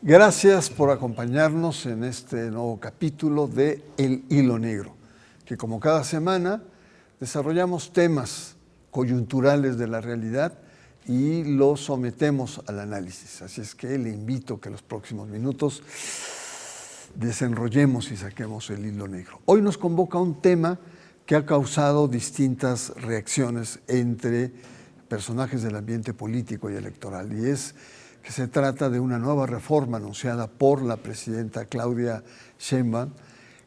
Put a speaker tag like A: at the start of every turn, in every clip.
A: Gracias por acompañarnos en este nuevo capítulo de El Hilo Negro, que como cada semana desarrollamos temas coyunturales de la realidad y los sometemos al análisis. Así es que le invito a que los próximos minutos desenrollemos y saquemos el hilo negro. Hoy nos convoca un tema que ha causado distintas reacciones entre personajes del ambiente político y electoral, y es que se trata de una nueva reforma anunciada por la presidenta Claudia Sheinbaum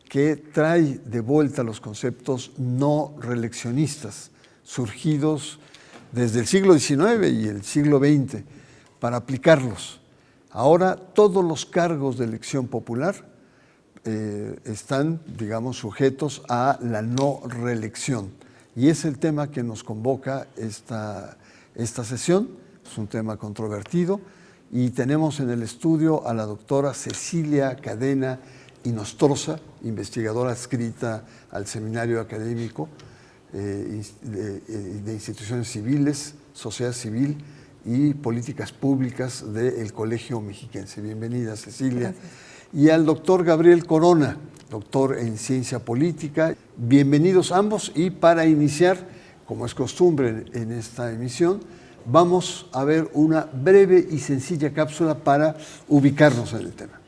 A: que trae de vuelta los conceptos no reeleccionistas surgidos desde el siglo XIX y el siglo XX para aplicarlos. Ahora todos los cargos de elección popular están, digamos, sujetos a la no reelección, y es el tema que nos convoca esta sesión. Es un tema controvertido y tenemos en el estudio a la doctora Cecilia Cadena Inostroza, investigadora adscrita al Seminario Académico de Instituciones Civiles, Sociedad Civil y Políticas Públicas del Colegio Mexiquense. Bienvenida, Cecilia.
B: Gracias.
A: Y al doctor Gabriel Corona, doctor en Ciencia Política. Bienvenidos ambos, y para iniciar, como es costumbre en esta emisión, vamos a ver una breve y sencilla cápsula para ubicarnos en el tema.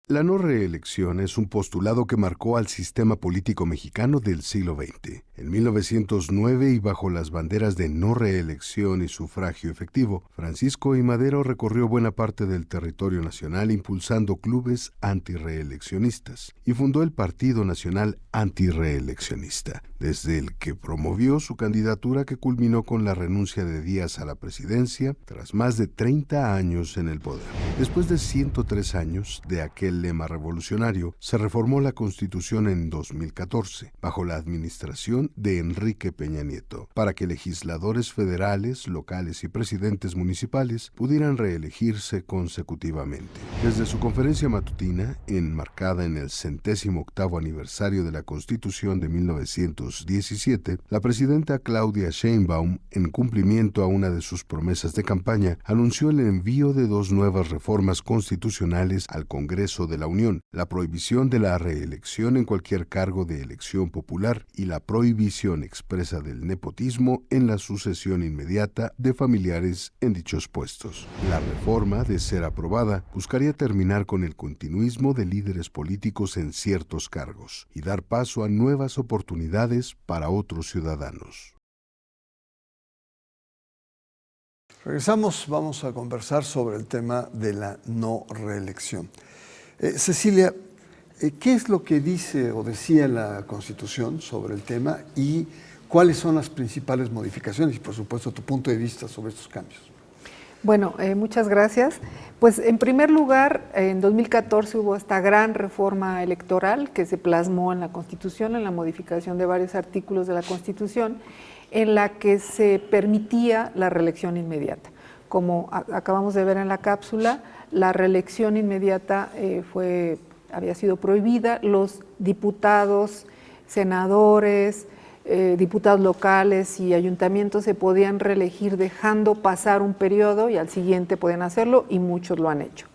C: La no reelección es un postulado que marcó al sistema político mexicano del siglo XX. En 1909, y bajo las banderas de no reelección y sufragio efectivo, Francisco I. Madero recorrió buena parte del territorio nacional impulsando clubes antirreeleccionistas y fundó el Partido Nacional Antirreeleccionista, desde el que promovió su candidatura, que culminó con la renuncia de Díaz a la presidencia tras más de 30 años en el poder. Después de 103 años de aquel lema revolucionario, se reformó la Constitución en 2014, bajo la administración de Enrique Peña Nieto, para que legisladores federales, locales y presidentes municipales pudieran reelegirse consecutivamente. Desde su conferencia matutina, enmarcada en el 108º aniversario de la Constitución de 1917, la presidenta Claudia Sheinbaum, en cumplimiento a una de sus promesas de campaña, anunció el envío de dos nuevas reformas constitucionales al Congreso de la Unión: la prohibición de la reelección en cualquier cargo de elección popular y la prohibición expresa del nepotismo en la sucesión inmediata de familiares en dichos puestos. La reforma, de ser aprobada, buscaría terminar con el continuismo de líderes políticos en ciertos cargos y dar paso a nuevas oportunidades para otros ciudadanos.
A: Regresamos, vamos a conversar sobre el tema de la no reelección. Cecilia, ¿qué es lo que dice o decía la Constitución sobre el tema y cuáles son las principales modificaciones y, por supuesto, tu punto de vista sobre estos cambios?
B: Bueno, muchas gracias. Pues en primer lugar, en 2014 hubo esta gran reforma electoral que se plasmó en la Constitución, en la modificación de varios artículos de la Constitución, en la que se permitía la reelección inmediata. Como acabamos de ver en la cápsula, la reelección inmediata había sido prohibida. Los diputados, senadores, diputados locales y ayuntamientos se podían reelegir dejando pasar un periodo y al siguiente podían hacerlo, y muchos lo han hecho,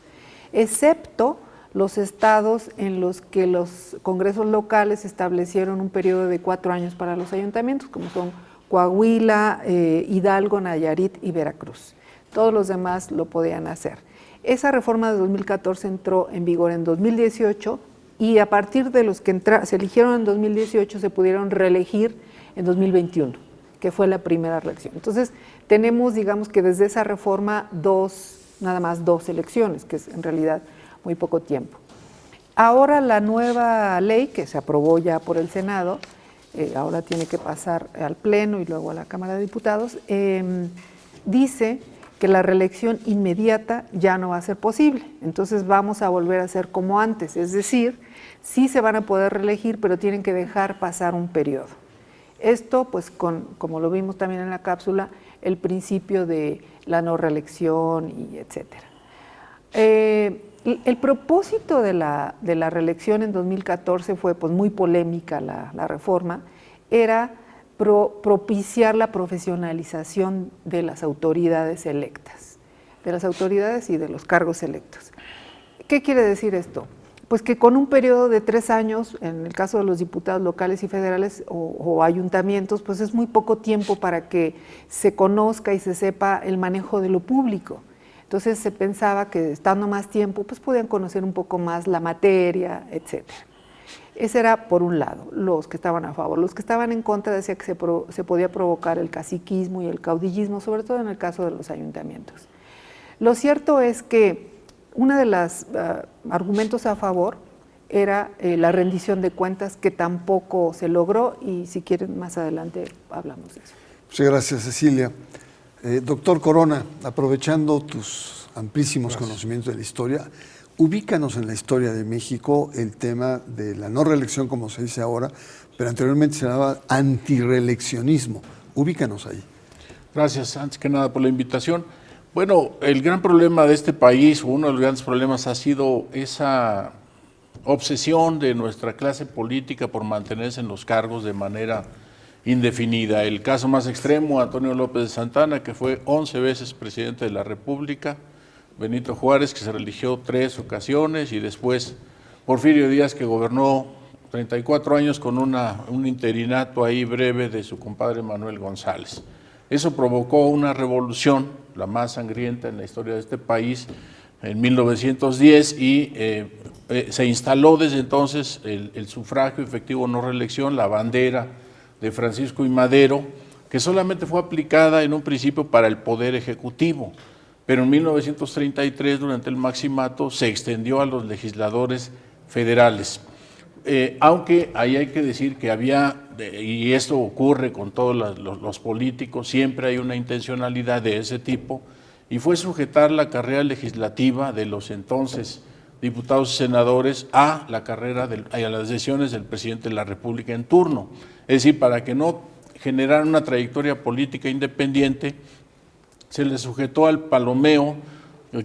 B: excepto los estados en los que los congresos locales establecieron un periodo de 4 años para los ayuntamientos, como son Coahuila, Hidalgo, Nayarit y Veracruz. Todos los demás lo podían hacer. Esa reforma de 2014 entró en vigor en 2018, y a partir de los que se eligieron en 2018 se pudieron reelegir en 2021, que fue la primera reelección. Entonces tenemos, digamos, que desde esa reforma nada más dos elecciones, que es en realidad muy poco tiempo. Ahora la nueva ley, que se aprobó ya por el Senado, ahora tiene que pasar al Pleno y luego a la Cámara de Diputados, dice que la reelección inmediata ya no va a ser posible. Entonces vamos a volver a ser como antes, es decir, sí se van a poder reelegir, pero tienen que dejar pasar un periodo. Esto, pues, como lo vimos también en la cápsula, el principio de la no reelección y etcétera. El propósito de la reelección en 2014 fue, pues, muy polémica la reforma, era propiciar la profesionalización de las autoridades electas. de las autoridades y de los cargos electos. ¿Qué quiere decir esto? Pues que con un periodo de 3 años, en el caso de los diputados locales y federales o ayuntamientos, pues es muy poco tiempo para que se conozca y se sepa el manejo de lo público. Entonces se pensaba que estando más tiempo, pues podían conocer un poco más la materia, etcétera. Ese era por un lado, los que estaban a favor. Los que estaban en contra decían que se podía provocar el caciquismo y el caudillismo, sobre todo en el caso de los ayuntamientos. Lo cierto es que uno de los argumentos a favor era la rendición de cuentas, que tampoco se logró, y si quieren más adelante hablamos de eso.
A: Muchas gracias, Cecilia. Doctor Corona, aprovechando tus amplísimos conocimientos de la historia, ubícanos en la historia de México el tema de la no reelección, como se dice ahora, pero anteriormente se llamaba antireeleccionismo. Ubícanos ahí.
D: Gracias, antes que nada, por la invitación. Bueno, el gran problema de este país, o uno de los grandes problemas, ha sido esa obsesión de nuestra clase política por mantenerse en los cargos de manera indefinida. El caso más extremo, Antonio López de Santana, que fue 11 veces presidente de la República, Benito Juárez, que se reeligió 3 ocasiones, y después Porfirio Díaz, que gobernó 34 años con un interinato ahí breve de su compadre Manuel González. Eso provocó una revolución, la más sangrienta en la historia de este país, en 1910, y se instaló desde entonces el sufragio efectivo no reelección, la bandera de Francisco I. Madero, que solamente fue aplicada en un principio para el Poder Ejecutivo, pero en 1933, durante el Maximato, se extendió a los legisladores federales. Aunque ahí hay que decir que había, y esto ocurre con todos los políticos, siempre hay una intencionalidad de ese tipo, y fue sujetar la carrera legislativa de los entonces diputados y senadores a la carrera, a las decisiones del presidente de la República en turno. Es decir, para que no generaran una trayectoria política independiente, se les sujetó al palomeo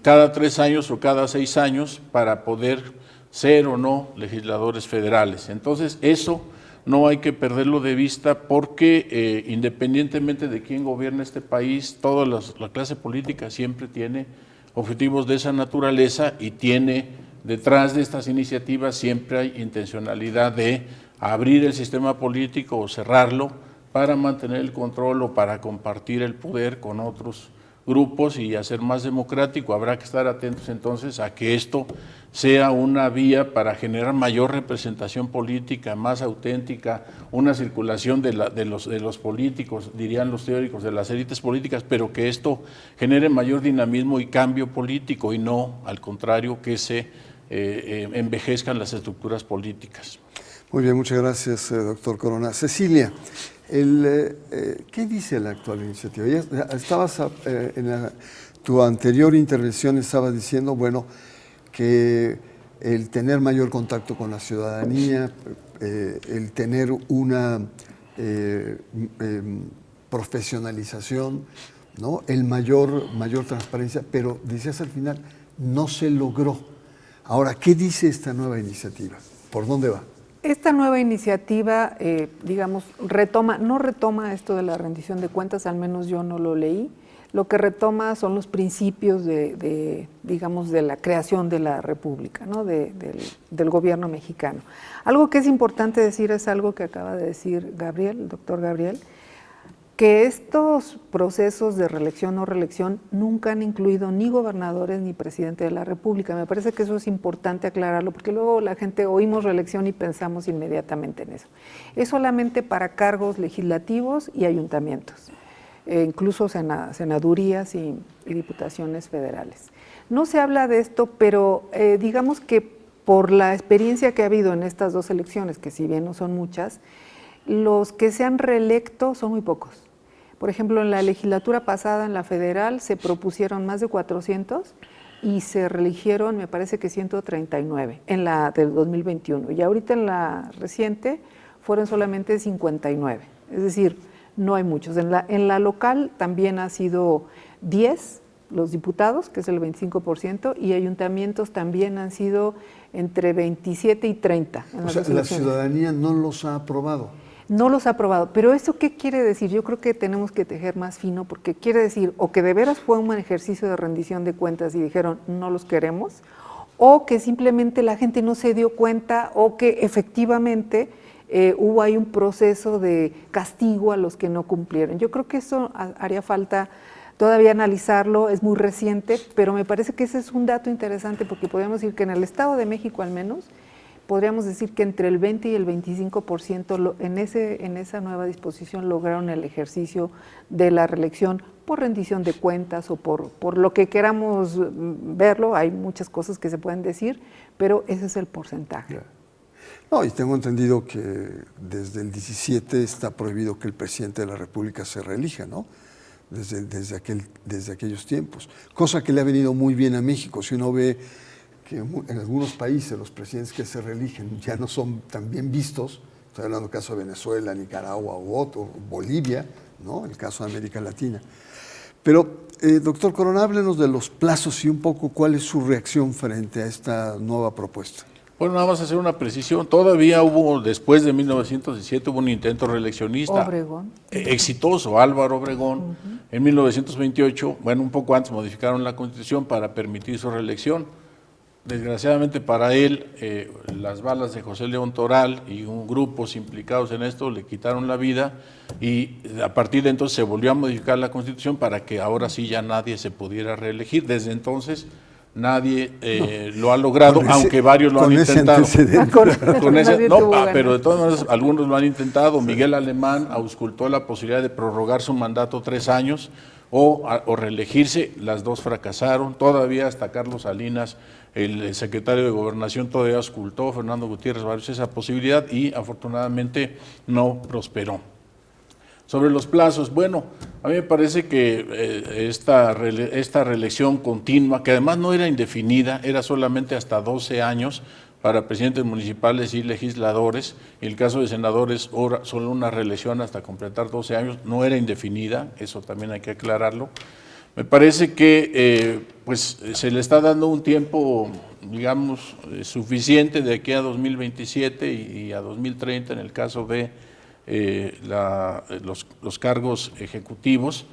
D: cada 3 años o cada 6 años para poder ser o no legisladores federales. Entonces, eso no hay que perderlo de vista, porque independientemente de quién gobierna este país, toda la clase política siempre tiene objetivos de esa naturaleza, y tiene detrás de estas iniciativas siempre hay intencionalidad de abrir el sistema político o cerrarlo para mantener el control o para compartir el poder con otros grupos y hacer más democrático. Habrá que estar atentos entonces a que esto sea una vía para generar mayor representación política, más auténtica, una circulación de los políticos, dirían los teóricos, de las élites políticas, pero que esto genere mayor dinamismo y cambio político, y no, al contrario, que se envejezcan las estructuras políticas.
A: Muy bien, muchas gracias, doctor Corona. Cecilia, ¿qué dice la actual iniciativa? Ya estabas tu anterior intervención estabas diciendo, bueno, que el tener mayor contacto con la ciudadanía, el tener una profesionalización, ¿no? El mayor transparencia, pero decías al final, no se logró. Ahora, ¿qué dice esta nueva iniciativa? ¿Por dónde va?
B: Esta nueva iniciativa, digamos, no retoma esto de la rendición de cuentas, al menos yo no lo leí. Lo que retoma son los principios digamos, de la creación de la República, ¿no? del gobierno mexicano. Algo que es importante decir es algo que acaba de decir el doctor Gabriel, que estos procesos de reelección o reelección nunca han incluido ni gobernadores ni presidente de la República. Me parece que eso es importante aclararlo, porque luego la gente oímos reelección y pensamos inmediatamente en eso. Es solamente para cargos legislativos y ayuntamientos, incluso senadurías y diputaciones federales. No se habla de esto, pero digamos que por la experiencia que ha habido en estas 2 elecciones, que si bien no son muchas, los que se han reelecto son muy pocos. Por ejemplo, en la legislatura pasada, en la federal, se propusieron más de 400 y se reeligieron, me parece que 139, en la del 2021. Y ahorita en la reciente fueron solamente 59. Es decir, no hay muchos. En la local también ha sido 10 los diputados, que es el 25%, y ayuntamientos también han sido entre 27 y 30.
A: O sea, la ciudadanía no los ha aprobado.
B: no los ha aprobado. Pero ¿eso qué quiere decir? Yo creo que tenemos que tejer más fino, porque quiere decir o que de veras fue un ejercicio de rendición de cuentas y dijeron no los queremos, o que simplemente la gente no se dio cuenta, o que efectivamente hubo ahí un proceso de castigo a los que no cumplieron. Yo creo que eso haría falta todavía analizarlo, es muy reciente, pero me parece que ese es un dato interesante, porque podríamos decir que en el Estado de México al menos, podríamos decir que entre el 20 y el 25% en esa nueva disposición lograron el ejercicio de la reelección por rendición de cuentas o por lo que queramos verlo. Hay muchas cosas que se pueden decir, pero ese es el porcentaje.
A: No, y tengo entendido que desde el 17 está prohibido que el presidente de la República se reelija, ¿no? Desde aquellos tiempos, cosa que le ha venido muy bien a México. Si uno ve que en algunos países los presidentes que se reeligen ya no son tan bien vistos, estoy hablando del caso de Venezuela, Nicaragua u otro, Bolivia, ¿no? El caso de América Latina. Pero, doctor Corona, háblenos de los plazos y un poco cuál es su reacción frente a esta nueva propuesta.
D: Bueno, nada más hacer una precisión. Todavía hubo, después de 1917, hubo un intento reeleccionista
B: Obregón.
D: Exitoso, Álvaro Obregón. En 1928, bueno, un poco antes modificaron la Constitución para permitir su reelección. Desgraciadamente para él, las balas de José León Toral y grupos implicados en esto le quitaron la vida, y a partir de entonces se volvió a modificar la Constitución para que ahora sí ya nadie se pudiera reelegir. Desde entonces nadie lo ha logrado, aunque varios lo han intentado. Pero de todas maneras algunos lo han intentado. Miguel Alemán auscultó la posibilidad de prorrogar su mandato 3 años o reelegirse. Las dos fracasaron. Todavía hasta Carlos Salinas, el secretario de Gobernación, todavía auscultó, Fernando Gutiérrez Barrios, esa posibilidad, y afortunadamente no prosperó. Sobre los plazos, bueno, a mí me parece que esta reelección continua, que además no era indefinida, era solamente hasta 12 años para presidentes municipales y legisladores, y el caso de senadores, solo una reelección hasta completar 12 años, no era indefinida, eso también hay que aclararlo. Me parece que pues se le está dando un tiempo, digamos, suficiente de aquí a 2027 y a 2030 en el caso de los cargos ejecutivos,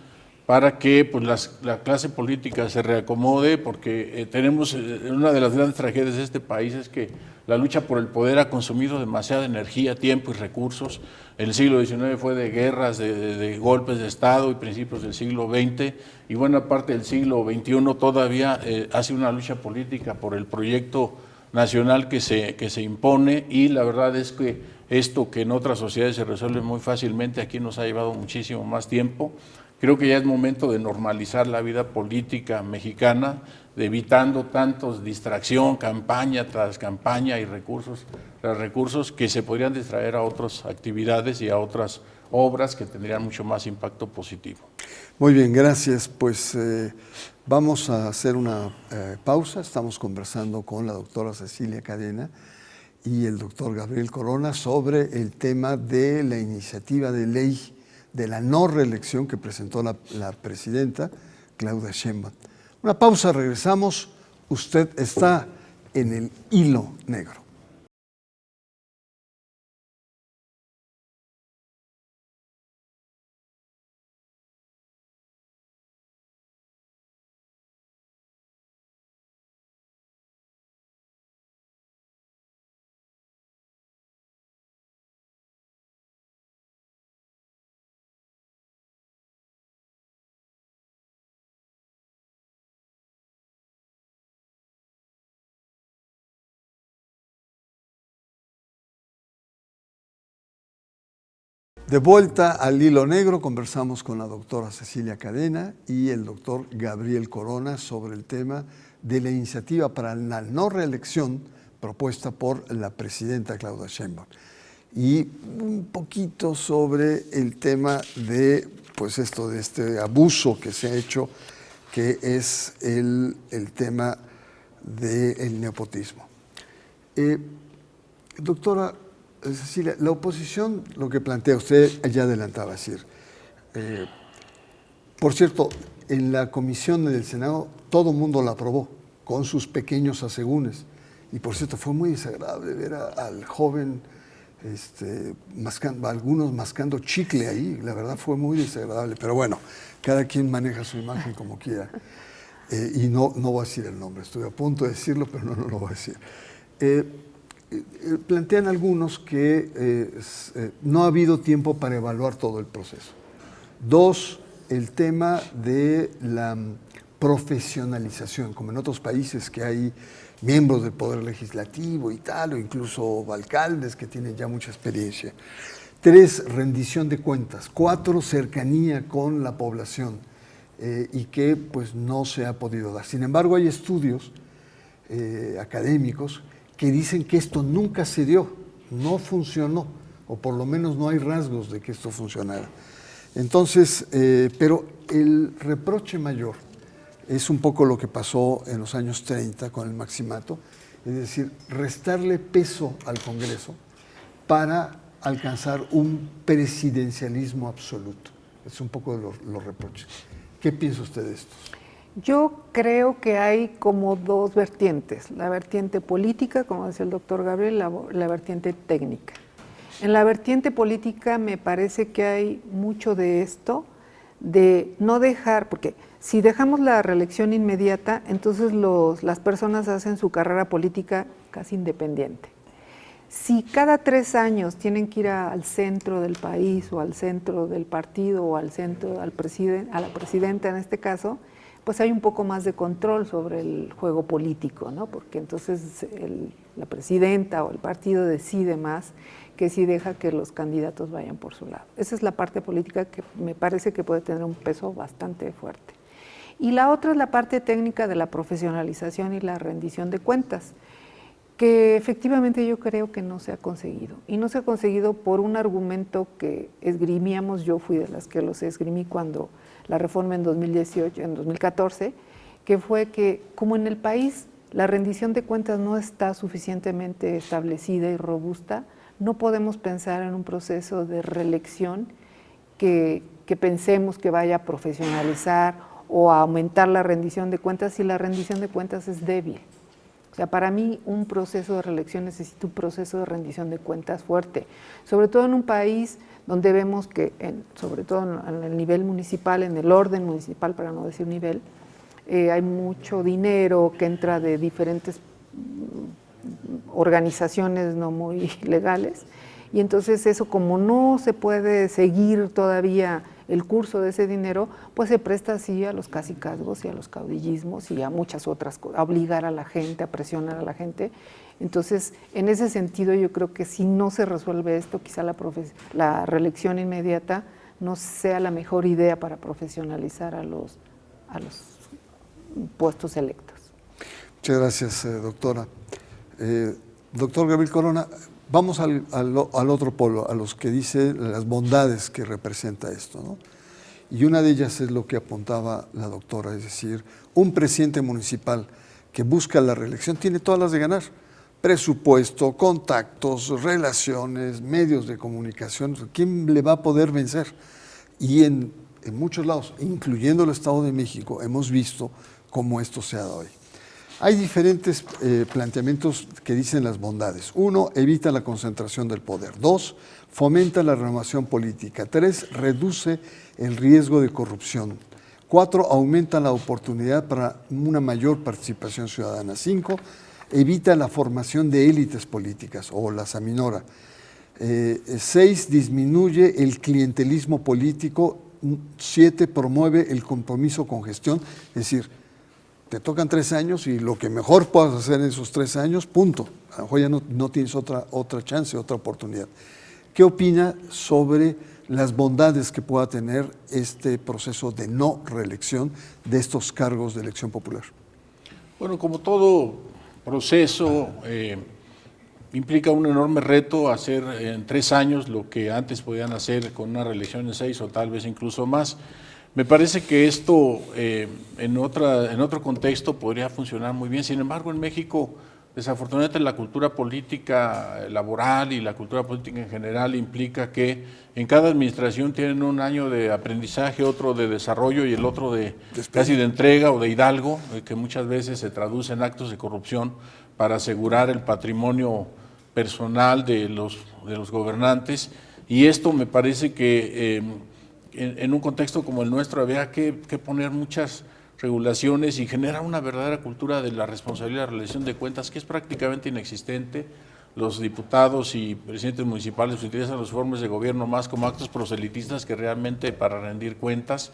D: para que pues, la clase política se reacomode, porque tenemos una de las grandes tragedias de este país es que la lucha por el poder ha consumido demasiada energía, tiempo y recursos. El siglo XIX fue de guerras, de golpes de Estado y principios del siglo XX, y buena parte del siglo XXI todavía hace una lucha política por el proyecto nacional que se impone, y la verdad es que esto que en otras sociedades se resuelve muy fácilmente, aquí nos ha llevado muchísimo más tiempo. Creo que ya es momento de normalizar la vida política mexicana, evitando tantos distracción, campaña tras campaña y recursos tras recursos que se podrían distraer a otras actividades y a otras obras que tendrían mucho más impacto positivo.
A: Muy bien, gracias. Pues vamos a hacer una pausa. Estamos conversando con la doctora Cecilia Cadena y el doctor Gabriel Corona sobre el tema de la iniciativa de ley de la no reelección que presentó la presidenta Claudia Sheinbaum. Una pausa, regresamos. Usted está en el hilo negro. De vuelta al hilo negro, conversamos con la doctora Cecilia Cadena y el doctor Gabriel Corona sobre el tema de la iniciativa para la no reelección propuesta por la presidenta Claudia Sheinbaum. Y un poquito sobre el tema de, pues de este abuso que se ha hecho, que es el tema del nepotismo. Doctora Cecilia, la oposición, lo que plantea usted ya adelantaba, es decir, por cierto, en la comisión del Senado todo el mundo la aprobó, con sus pequeños asegúnes, y por cierto fue muy desagradable ver al joven algunos mascando chicle ahí, la verdad fue muy desagradable, pero bueno, cada quien maneja su imagen como quiera. Y no voy a decir el nombre, estoy a punto de decirlo, pero no lo voy a decir. Plantean algunos que no ha habido tiempo para evaluar todo el proceso. Dos, el tema de la profesionalización, como en otros países que hay miembros del Poder Legislativo y tal, o incluso alcaldes que tienen ya mucha experiencia. Tres, rendición de cuentas. Cuatro, cercanía con la población y que pues no se ha podido dar. Sin embargo, hay estudios académicos que dicen que esto nunca se dio, no funcionó, o por lo menos no hay rasgos de que esto funcionara. Entonces, pero el reproche mayor es un poco lo que pasó en los años 30 con el Maximato, es decir, restarle peso al Congreso para alcanzar un presidencialismo absoluto. Es un poco de los reproches. ¿Qué piensa usted de esto?
B: Yo creo que hay como dos vertientes, la vertiente política, como decía el doctor Gabriel, la vertiente técnica. En la vertiente política me parece que hay mucho de esto, de no dejar, porque si dejamos la reelección inmediata, entonces las personas hacen su carrera política casi independiente. Si cada 3 años tienen que ir al centro del país o al centro del partido o al centro, a la presidenta en este caso, pues hay un poco más de control sobre el juego político, ¿no? Porque entonces la presidenta o el partido decide más que si deja que los candidatos vayan por su lado. Esa es la parte política que me parece que puede tener un peso bastante fuerte. Y la otra es la parte técnica de la profesionalización y la rendición de cuentas, que efectivamente yo creo que no se ha conseguido. Y no se ha conseguido por un argumento que esgrimíamos, yo fui de las que los esgrimí cuando la reforma en 2014, que fue que como en el país la rendición de cuentas no está suficientemente establecida y robusta, no podemos pensar en un proceso de reelección que pensemos que vaya a profesionalizar o a aumentar la rendición de cuentas si la rendición de cuentas es débil. O sea, para mí un proceso de reelección necesita un proceso de rendición de cuentas fuerte, sobre todo en un país donde vemos que, sobre todo en el nivel municipal, en el orden municipal, para no decir nivel, hay mucho dinero que entra de diferentes organizaciones no muy legales, y entonces eso, como no se puede seguir todavía el curso de ese dinero, pues se presta así a los cacicazgos y a los caudillismos y a muchas otras cosas, a obligar a la gente, a presionar a la gente. Entonces, en ese sentido, yo creo que si no se resuelve esto, quizá la reelección inmediata no sea la mejor idea para profesionalizar a los puestos electos.
A: Muchas gracias, doctora. Doctor Gabriel Corona, vamos al otro polo, a los que dicen las bondades que representa esto, ¿no? Y una de ellas es lo que apuntaba la doctora, es decir, un presidente municipal que busca la reelección tiene todas las de ganar. Presupuesto, contactos, relaciones, medios de comunicación, ¿quién le va a poder vencer? Y en muchos lados, incluyendo el Estado de México, hemos visto cómo esto se ha dado hoy. Hay diferentes planteamientos que dicen las bondades. 1, evita la concentración del poder. 2, fomenta la renovación política. 3, reduce el riesgo de corrupción. 4, aumenta la oportunidad para una mayor participación ciudadana. 5, evita la formación de élites políticas o las aminora. 6, disminuye el clientelismo político. 7, promueve el compromiso con gestión, es decir, te tocan 3 años y lo que mejor puedas hacer en esos 3 años, punto. A lo mejor ya no tienes otra chance, otra oportunidad. ¿Qué opina sobre las bondades que pueda tener este proceso de no reelección de estos cargos de elección popular?
D: Bueno, como todo proceso implica un enorme reto hacer en 3 años lo que antes podían hacer con una reelección en 6 o tal vez incluso más. Me parece que esto en otro contexto podría funcionar muy bien. Sin embargo, en México, desafortunadamente, la cultura política laboral y la cultura política en general implica que en cada administración tienen un año de aprendizaje, otro de desarrollo y el otro casi de entrega o de hidalgo, que muchas veces se traduce en actos de corrupción para asegurar el patrimonio personal de los gobernantes, y esto me parece que en un contexto como el nuestro había que poner muchas regulaciones y generar una verdadera cultura de la responsabilidad de la rendición de cuentas, que es prácticamente inexistente. Los diputados y presidentes municipales utilizan los informes de gobierno más como actos proselitistas que realmente para rendir cuentas.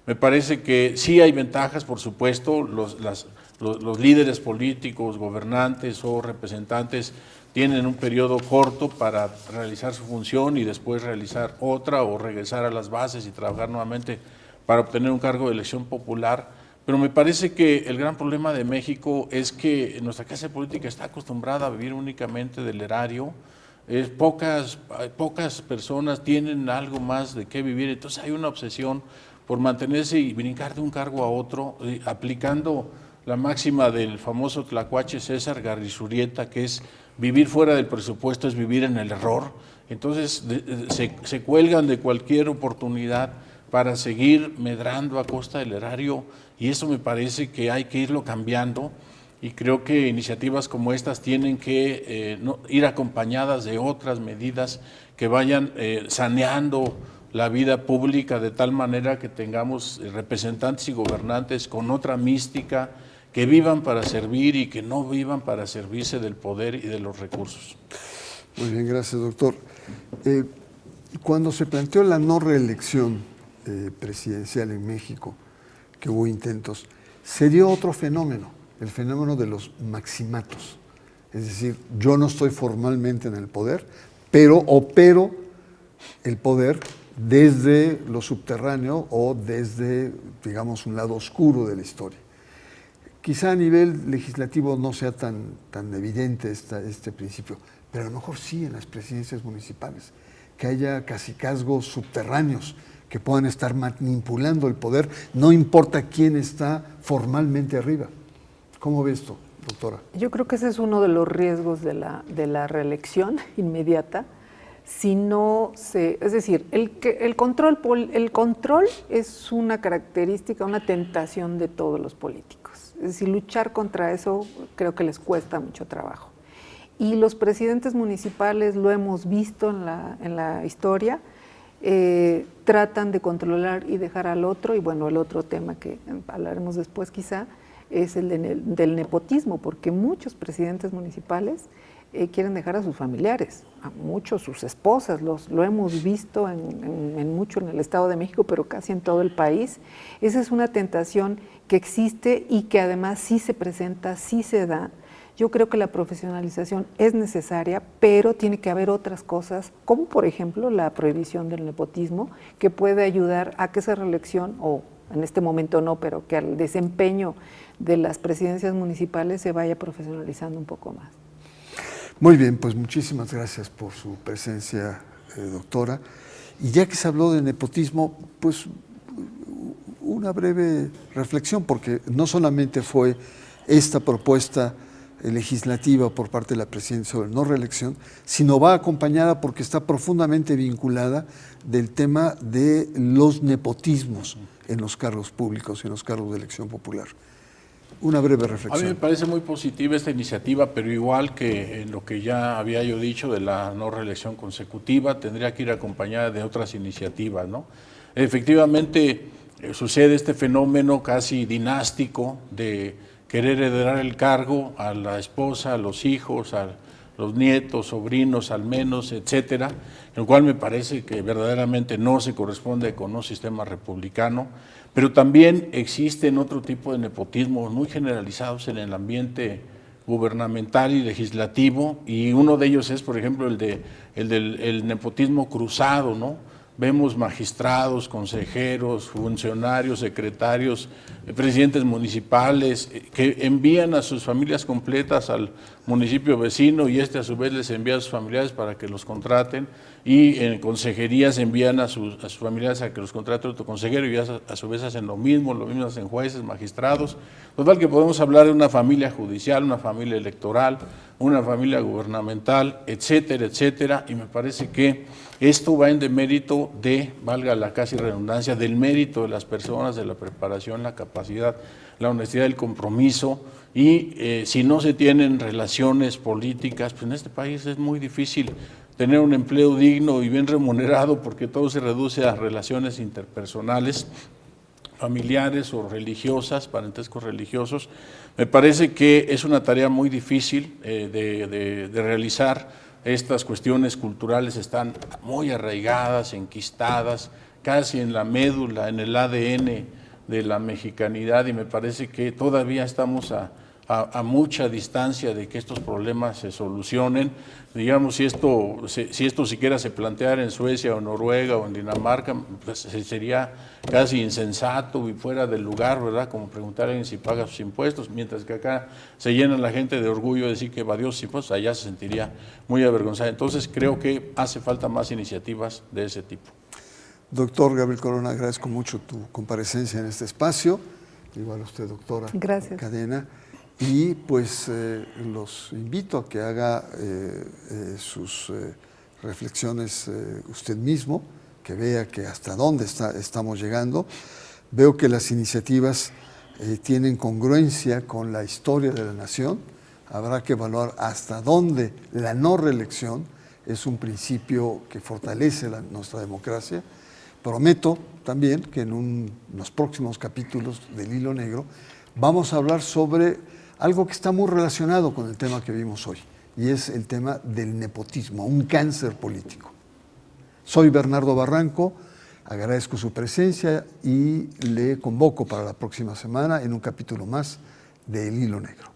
D: Me parece que sí hay ventajas, por supuesto, los líderes políticos, gobernantes o representantes tienen un periodo corto para realizar su función y después realizar otra o regresar a las bases y trabajar nuevamente para obtener un cargo de elección popular. Pero me parece que el gran problema de México es que nuestra clase política está acostumbrada a vivir únicamente del erario. Pocas personas tienen algo más de qué vivir, entonces hay una obsesión por mantenerse y brincar de un cargo a otro, aplicando la máxima del famoso tlacuache César Garrizurieta, que es vivir fuera del presupuesto es vivir en el error. Entonces se cuelgan de cualquier oportunidad para seguir medrando a costa del erario, y eso me parece que hay que irlo cambiando, y creo que iniciativas como estas tienen que ir acompañadas de otras medidas que vayan saneando la vida pública de tal manera que tengamos representantes y gobernantes con otra mística, que vivan para servir y que no vivan para servirse del poder y de los recursos.
A: Muy bien, gracias, doctor. Cuando se planteó la no reelección presidencial en México, que hubo intentos, se dio otro fenómeno, el fenómeno de los maximatos. Es decir, yo no estoy formalmente en el poder, pero opero el poder desde lo subterráneo o desde, digamos, un lado oscuro de la historia. Quizá a nivel legislativo no sea tan evidente este principio, pero a lo mejor sí en las presidencias municipales, que haya cacicazgos subterráneos que puedan estar manipulando el poder, no importa quién está formalmente arriba. ¿Cómo ve esto, doctora? Yo
B: creo que ese es uno de los riesgos de la reelección inmediata. Si no es decir, el control es una característica, una tentación de todos los políticos. Es decir, luchar contra eso creo que les cuesta mucho trabajo. Y los presidentes municipales, lo hemos visto en la historia, tratan de controlar y dejar al otro, y bueno, el otro tema que hablaremos después quizá, es el del nepotismo, porque muchos presidentes municipales quieren dejar a sus familiares, a muchos sus esposas, lo hemos visto mucho en el Estado de México, pero casi en todo el país. Esa es una tentación que existe y que además sí se presenta, sí se da. Yo creo que la profesionalización es necesaria, pero tiene que haber otras cosas, como por ejemplo la prohibición del nepotismo, que puede ayudar a que esa reelección, o en este momento no, pero que al desempeño de las presidencias municipales se vaya profesionalizando un poco más.
A: Muy bien, pues muchísimas gracias por su presencia, doctora. Y ya que se habló de nepotismo, pues una breve reflexión, porque no solamente fue esta propuesta legislativa por parte de la presidencia sobre no reelección, sino va acompañada porque está profundamente vinculada del tema de los nepotismos en los cargos públicos y en los cargos de elección popular. Una breve reflexión.
D: A mí me parece muy positiva esta iniciativa, pero igual que en lo que ya había yo dicho de la no reelección consecutiva, tendría que ir acompañada de otras iniciativas, ¿no? Efectivamente, sucede este fenómeno casi dinástico de querer heredar el cargo a la esposa, a los hijos, a los nietos, sobrinos al menos, etcétera, lo cual me parece que verdaderamente no se corresponde con un sistema republicano, pero también existen otro tipo de nepotismos muy generalizados en el ambiente gubernamental y legislativo, y uno de ellos es, por ejemplo, el del nepotismo cruzado, ¿no? Vemos magistrados, consejeros, funcionarios, secretarios, presidentes municipales que envían a sus familias completas al municipio vecino y a su vez les envía a sus familiares para que los contraten, y en consejerías envían a sus familiares a que los contrate otro consejero y a su vez hacen lo mismo hacen jueces, magistrados. Total que podemos hablar de una familia judicial, una familia electoral, una familia gubernamental, etcétera, etcétera, y me parece que esto va en demérito de, valga la casi redundancia, del mérito de las personas, de la preparación, la capacidad, la honestidad del compromiso y si no se tienen relaciones políticas, pues en este país es muy difícil tener un empleo digno y bien remunerado porque todo se reduce a relaciones interpersonales, familiares o religiosas, parentescos religiosos. Me parece que es una tarea muy difícil de realizar. Estas cuestiones culturales están muy arraigadas, enquistadas, casi en la médula, en el ADN de la mexicanidad, y me parece que todavía estamos a mucha distancia de que estos problemas se solucionen. Digamos, si esto siquiera se planteara en Suecia o Noruega o en Dinamarca, pues sería casi insensato y fuera del lugar, ¿verdad? Como preguntar a alguien si paga sus impuestos, mientras que acá se llena la gente de orgullo de decir que evadió sus impuestos, allá se sentiría muy avergonzada. Entonces creo que hace falta más iniciativas de ese tipo.
A: Doctor Gabriel Corona, agradezco mucho tu comparecencia en este espacio. Igual a usted, doctora.
B: Gracias.
A: Cadena. Y pues los invito a que haga sus reflexiones usted mismo, que vea que hasta dónde estamos llegando. Veo que las iniciativas tienen congruencia con la historia de la nación. Habrá que evaluar hasta dónde la no reelección es un principio que fortalece nuestra democracia. Prometo también que en los próximos capítulos del Hilo Negro vamos a hablar sobre algo que está muy relacionado con el tema que vimos hoy, y es el tema del nepotismo, un cáncer político. Soy Bernardo Barranco, agradezco su presencia y le convoco para la próxima semana en un capítulo más de El Hilo Negro.